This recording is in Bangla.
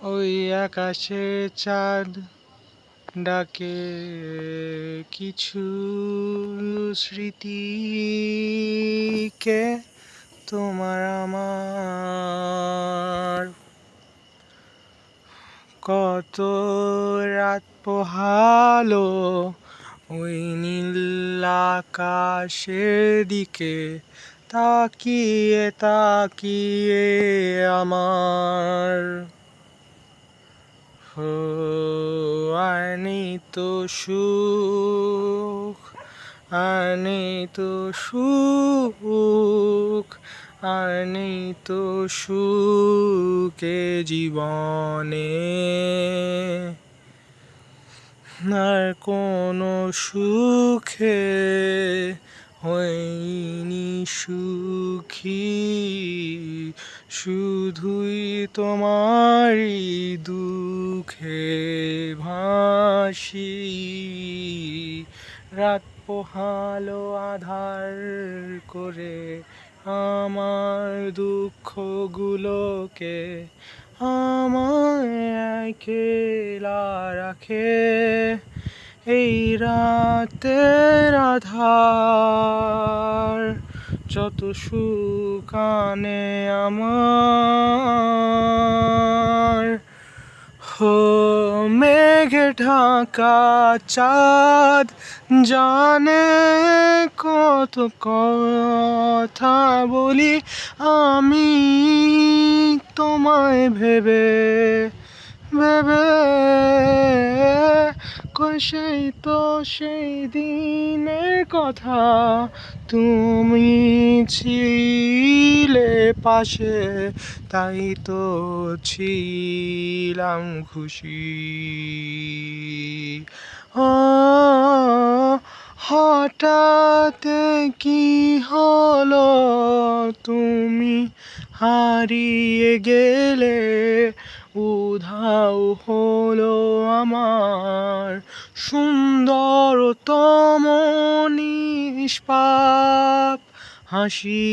ওই আকাশে চাঁদ ডাকে কিছু স্মৃতিকে, তোমার আমার। কত রাত পোহালো ওই নীল আকাশের দিকে, তাকিয়ে তাকিয়ে আমার। ও আর নেই তো সুখ, আর নেই তো সুখ, আর নেই তো সুখ এ জীবনে। আর কোনো সুখে হইনি সুখী, শুধুই তোমারই দুঃখে ভাসি। রাত পোহালো আঁধার করে আমার দুঃখগুলোকে, আমায় একলা রাখে এই রাতের আঁধার। যত সুখ আনে আমার, হো মেঘে ঢাকা চাঁদ জানে কত কথা বলি আমি তোমায় ভেবে ভেবে। কই সেই তো সেই দিনের কথা, তুমি ছিলে পাশে, তাই তো ছিলাম খুশি। ও হঠাৎ কি হলো, তুমি হারিয়ে গেলে, উধাও হলো আমার সুন্দরতম নিষ্পাপ হাসি।